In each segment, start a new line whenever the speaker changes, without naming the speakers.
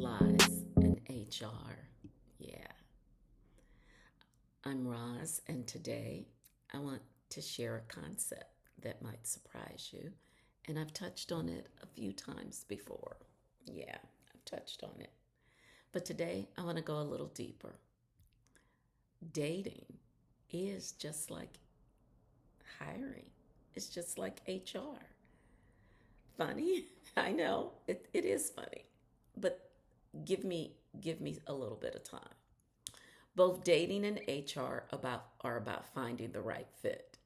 Lies and HR. Yeah. I'm Roz, and today I want to share a concept that might surprise you. And I've touched on it a few times before. Yeah, I've touched on it. But today I want to go a little deeper. Dating is just like hiring, it's just like HR. Funny? I know it is funny. But give me a little bit of time. Both dating and HR are about finding the right fit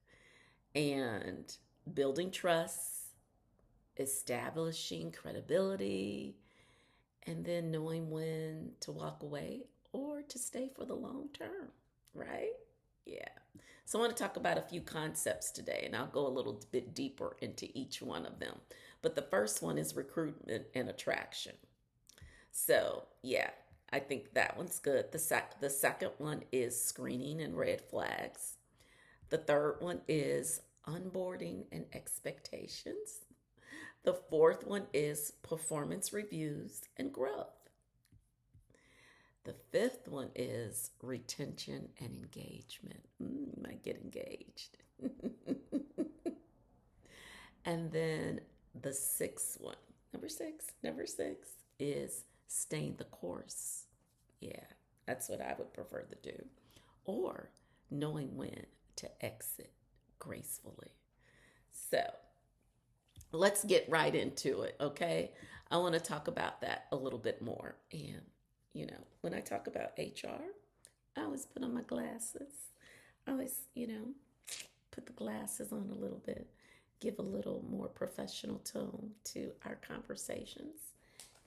and building trust, establishing credibility, and then knowing when to walk away or to stay for the long term, right? Yeah. So I want to talk about a few concepts today, and I'll go a little bit deeper into each one of them. But the first one is recruitment and attraction. So, yeah, I think that one's good. The second one is screening and red flags. The third one is onboarding and expectations. The fourth one is performance reviews and growth. The fifth one is retention and engagement. Might get engaged. And then the sixth one, number six is staying the course. Yeah, that's what I would prefer to do. Or knowing when to exit gracefully. So let's get right into it, okay? I want to talk about that a little bit more. And, when I talk about HR, I always put on my glasses. I always, put the glasses on a little bit, give a little more professional tone to our conversations.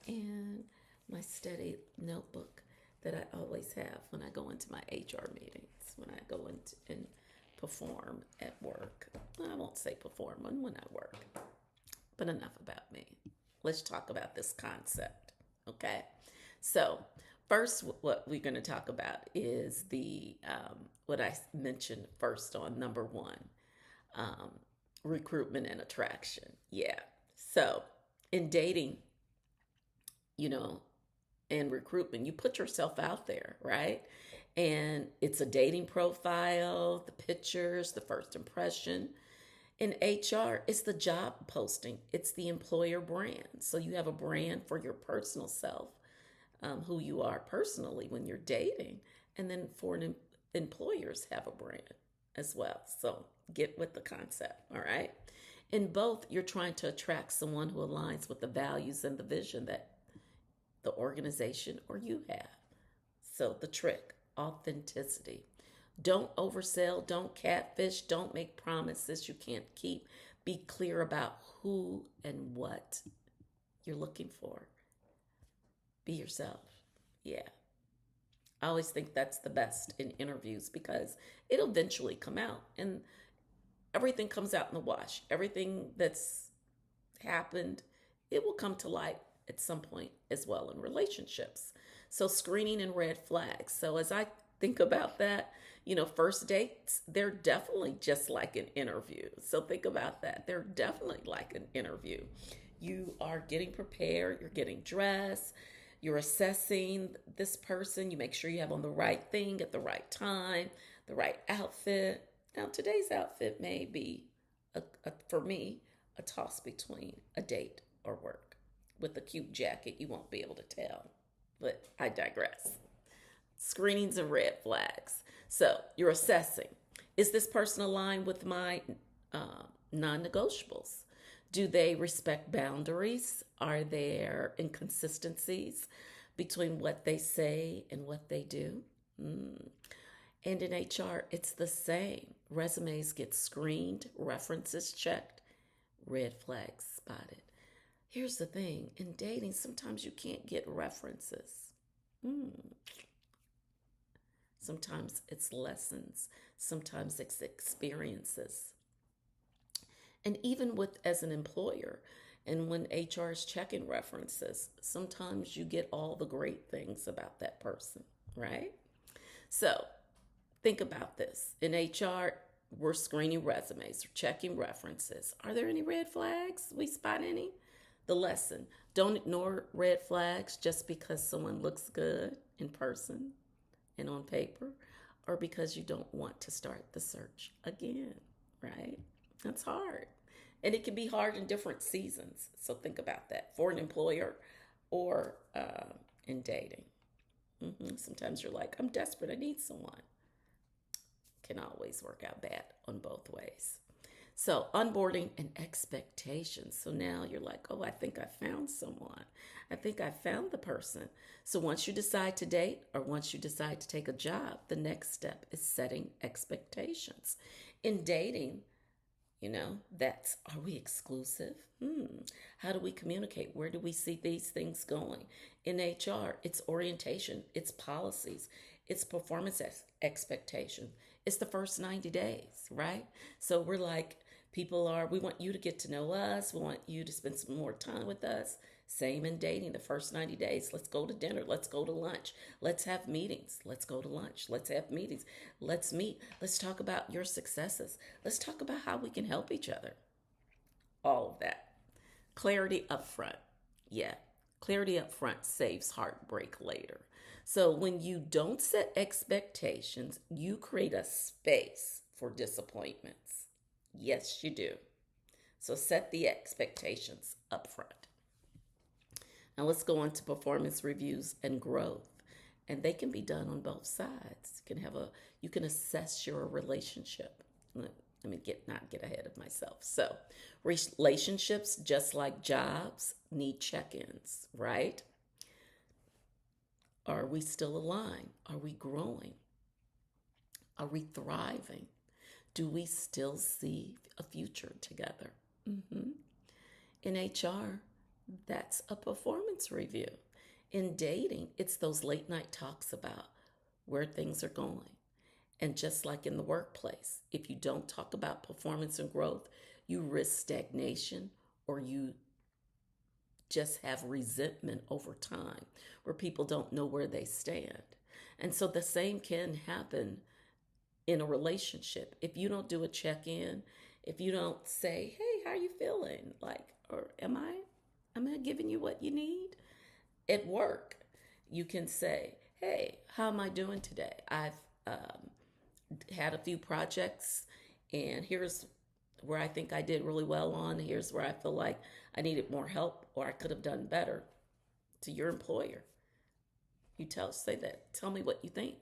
And my study notebook that I always have when I go into my HR meetings, when I go into and perform at work. I won't say perform when I work, but enough about me. Let's talk about this concept, okay? So, first, what we're going to talk about is the what I mentioned first on number one, um, recruitment and attraction. Yeah. So, in dating, you know, and recruitment, you put yourself out there, right? And it's a dating profile, the pictures, the first impression. In HR, it's the job posting, it's the employer brand. So you have a brand for your personal self, who you are personally when you're dating. And then employers have a brand as well. So get with the concept, all right? In both, you're trying to attract someone who aligns with the values and the vision that the organization or you have. So the trick, authenticity. Don't oversell, don't catfish, don't make promises you can't keep. Be clear about who and what you're looking for. Be yourself. Yeah. I always think that's the best in interviews because it'll eventually come out and everything comes out in the wash. Everything that's happened, it will come to light at some point as well in relationships. So, screening and red flags. So, as I think about that, first dates, they're definitely just like an interview. So, think about that. They're definitely like an interview. You are getting prepared, you're getting dressed, you're assessing this person, you make sure you have on the right thing at the right time, the right outfit. Now, today's outfit may be, for me, a toss between a date or work. With a cute jacket, you won't be able to tell, but I digress. Screenings and red flags. So you're assessing, is this person aligned with my non negotiables? Do they respect boundaries? Are there inconsistencies between what they say and what they do? And in HR, it's the same. Resumes get screened, references checked, red flags spotted. Here's the thing, in dating, sometimes you can't get references. Sometimes it's lessons, sometimes it's experiences. And even with as an employer, and when HR is checking references, sometimes you get all the great things about that person, right? So think about this. In HR, we're screening resumes, checking references. Are there any red flags? We spot any? The lesson, Don't ignore red flags just because someone looks good in person and on paper, or because you don't want to start the search again, right? That's hard. And it can be hard in different seasons. So think about that for an employer or in dating. Sometimes you're like, I'm desperate, I need someone. Can always work out bad on both ways. So, onboarding and expectations. So now you're like, oh, I think I found someone. I think I found the person. So, once you decide to date or once you decide to take a job, the next step is setting expectations. In dating, that's, are we exclusive? How do we communicate? Where do we see these things going? In HR, it's orientation, it's policies, it's performance expectation. It's the first 90 days, right? So we're like, we want you to get to know us. We want you to spend some more time with us. Same in dating, the first 90 days. Let's go to dinner. Let's go to lunch. Let's have meetings. Let's go to lunch. Let's have meetings. Let's meet. Let's talk about your successes. Let's talk about how we can help each other. All of that. Clarity up front. Yeah. Clarity up front saves heartbreak later. So when you don't set expectations, you create a space for disappointments. Yes, you do. So set the expectations up front. Now let's go on to performance reviews and growth. And they can be done on both sides. You can assess your relationship. Let me not get ahead of myself. So, relationships, just like jobs, need check-ins, right? Are we still aligned? Are we growing? Are we thriving? Do we still see a future together? In HR, that's a performance review. In dating, it's those late night talks about where things are going. And just like in the workplace, if you don't talk about performance and growth, you risk stagnation, or you just have resentment over time where people don't know where they stand. And so the same can happen in a relationship. If you don't do a check-in, if you don't say, hey, how are you feeling? Or am I giving you what you need? At work, you can say, hey, how am I doing today? I've had a few projects, and here's where I think I did really well on. Here's where I feel like I needed more help or I could have done better. To your employer, say that. Tell me what you think,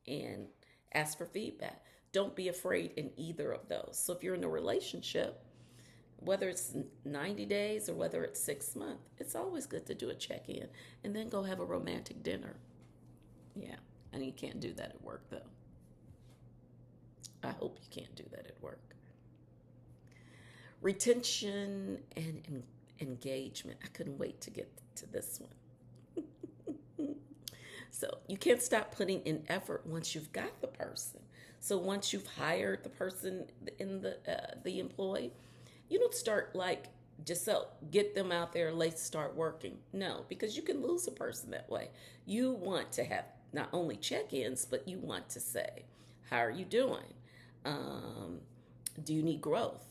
and ask for feedback. Don't be afraid in either of those. So if you're in a relationship, whether it's 90 days or whether it's 6 months, it's always good to do a check-in and then go have a romantic dinner. Yeah, and you can't do that at work, though. I hope you can't do that at work. Retention and engagement. I couldn't wait to get to this one. So you can't stop putting in effort once you've got the person. So once you've hired the person in the employee, you don't start just get them out there, let's start working. No, because you can lose a person that way. You want to have not only check-ins, but you want to say, how are you doing? Do you need growth?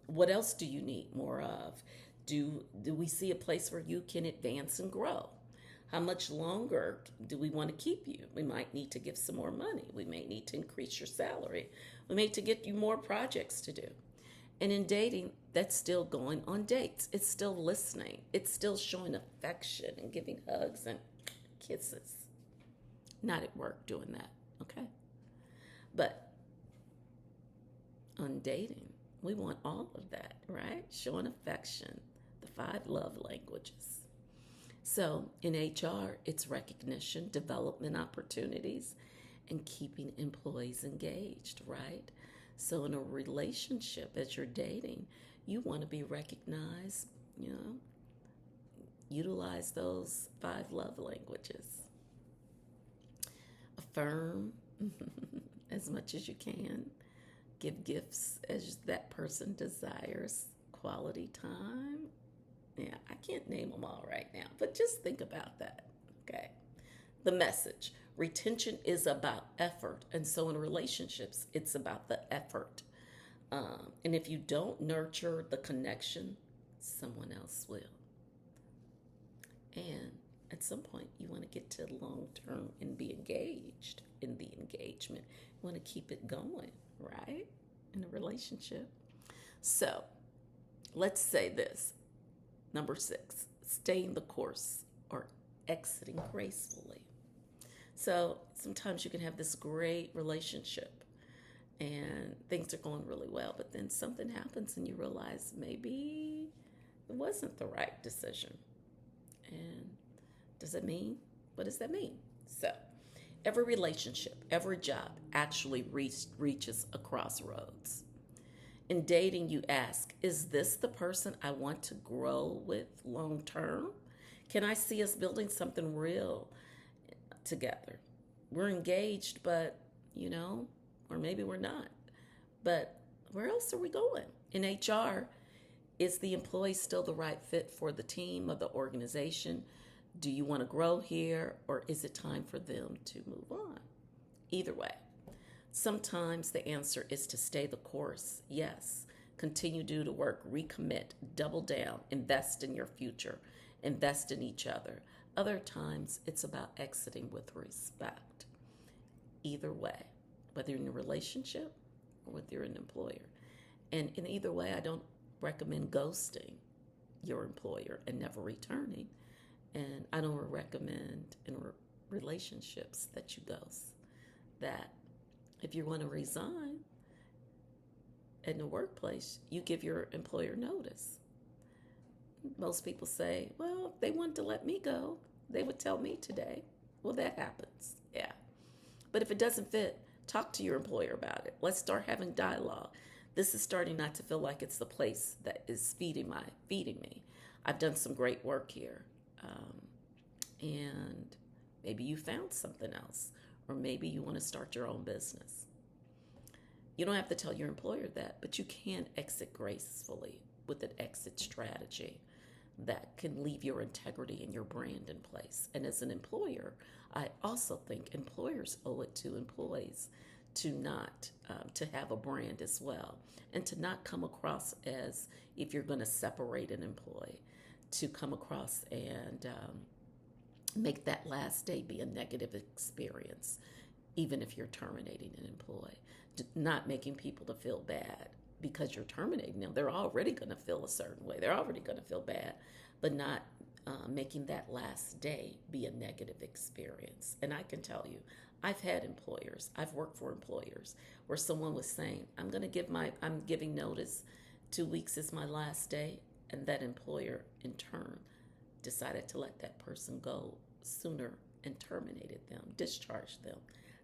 What else do you need more of? Do we see a place where you can advance and grow? How much longer do we want to keep you? We might need to give some more money. We may need to increase your salary. We may need to get you more projects to do. And in dating, that's still going on dates. It's still listening. It's still showing affection and giving hugs and kisses. Not at work doing that, okay? But on dating, we want all of that, right? Showing affection, the 5 love languages. So in HR, it's recognition, development opportunities, and keeping employees engaged, right? So in a relationship, as you're dating, you want to be recognized, utilize those 5 love languages. Affirm as much as you can. Give gifts as that person desires. Quality time. Yeah, I can't name them all right now, but just think about that, okay? The message. Retention is about effort, and so in relationships, it's about the effort. And if you don't nurture the connection, someone else will. And at some point, you want to get to long term and be engaged in the engagement. You want to keep it going, right? In a relationship. So let's say this. Number 6, staying the course or exiting gracefully. So sometimes you can have this great relationship and things are going really well, but then something happens and you realize maybe it wasn't the right decision. And what does that mean? So, every relationship, every job actually reaches a crossroads. In dating, you ask, is this the person I want to grow with long term? Can I see us building something real together? We're engaged, but, or maybe we're not. But where else are we going? In HR, is the employee still the right fit for the team or the organization? Do you want to grow here, or is it time for them to move on? Either way, sometimes the answer is to stay the course. Yes, continue to do the work, recommit, double down, invest in your future, invest in each other. Other times, it's about exiting with respect. Either way, whether you're in a relationship or whether you're an employer. And in either way, I don't recommend ghosting your employer and never returning. And I don't recommend in relationships that you ghost. That if you want to resign in the workplace, you give your employer notice. Most people say, well, if they wanted to let me go, they would tell me today. Well, that happens. Yeah. But if it doesn't fit, talk to your employer about it. Let's start having dialogue. This is starting not to feel like it's the place that is feeding me. I've done some great work here. And maybe you found something else, or maybe you want to start your own business. You don't have to tell your employer that, but you can exit gracefully with an exit strategy that can leave your integrity and your brand in place. And as an employer, I also think employers owe it to employees to not to have a brand as well, and to not come across as, if you're going to separate an employee, to come across and make that last day be a negative experience, even if you're terminating an employee. Not making people to feel bad because you're terminating them. They're already going to feel a certain way. They're already going to feel bad, but not making that last day be a negative experience. And I can tell you, I've worked for employers where someone was saying, I'm giving notice, 2 weeks is my last day, and that employer in turn decided to let that person go sooner and terminated them, discharged them.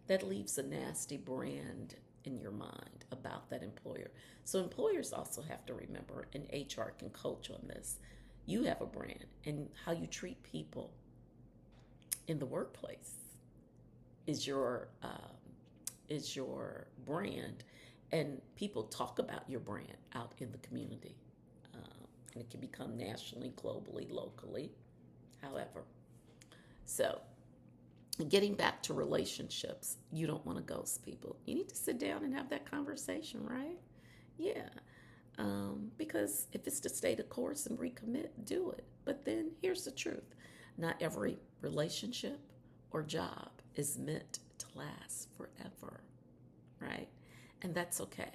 That leaves a nasty brand in your mind about that employer. So employers also have to remember, and HR can coach on this, you have a brand, and how you treat people in the workplace is your brand, and people talk about your brand out in the community, and it can become nationally, globally, locally, however. So getting back to relationships, you don't want to ghost people. You need to sit down and have that conversation, right? Yeah. Because if it's to stay the course and recommit, do it. But then here's the truth. Not every relationship or job is meant to last forever, right? And that's okay.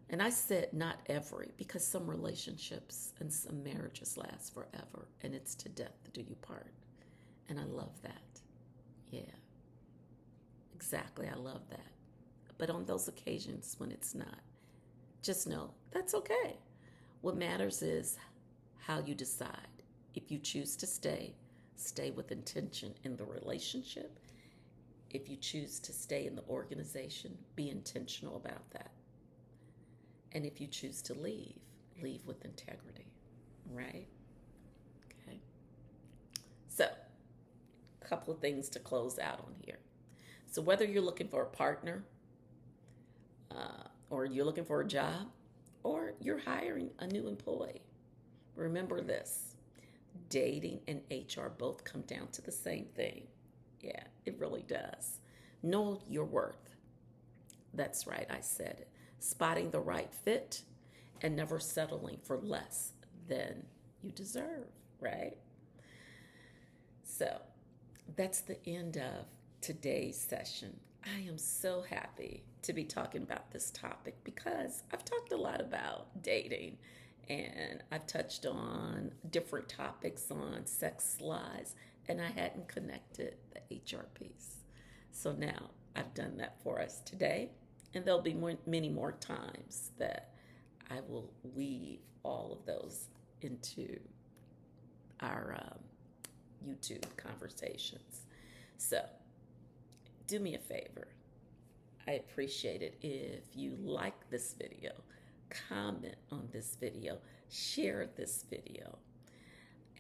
And I said not every, because some relationships and some marriages last forever, and it's to death do you part. And I love that. Yeah, exactly. I love that. But on those occasions when it's not, just know that's okay. What matters is how you decide. If you choose to stay, stay with intention in the relationship. If you choose to stay in the organization, be intentional about that. And if you choose to leave, leave with integrity, right? Okay. So, a couple of things to close out on here. So whether you're looking for a partner, or you're looking for a job, or you're hiring a new employee, remember this. Dating and HR both come down to the same thing. Yeah, it really does. Know your worth. That's right, I said it. Spotting the right fit and never settling for less than you deserve, right? So that's the end of today's session. I am so happy to be talking about this topic because I've talked a lot about dating and I've touched on different topics on sex lies, and I hadn't connected the HR piece. So now I've done that for us today, and there'll be many more times that I will weave all of those into our YouTube conversations. So do me a favor. I appreciate it if you like this video, comment on this video, share this video.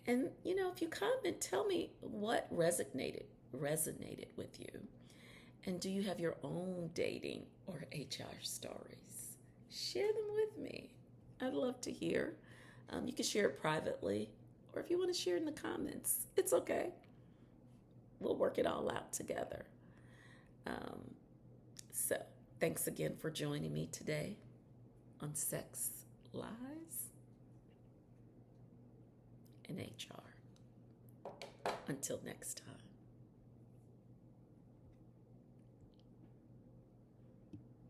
And if you comment, tell me what resonated with you. And do you have your own dating or HR stories? Share them with me. I'd love to hear. You can share it privately, or if you want to share it in the comments, it's okay. We'll work it all out together. So, thanks again for joining me today on Sex, Lies, and HR. Until next time.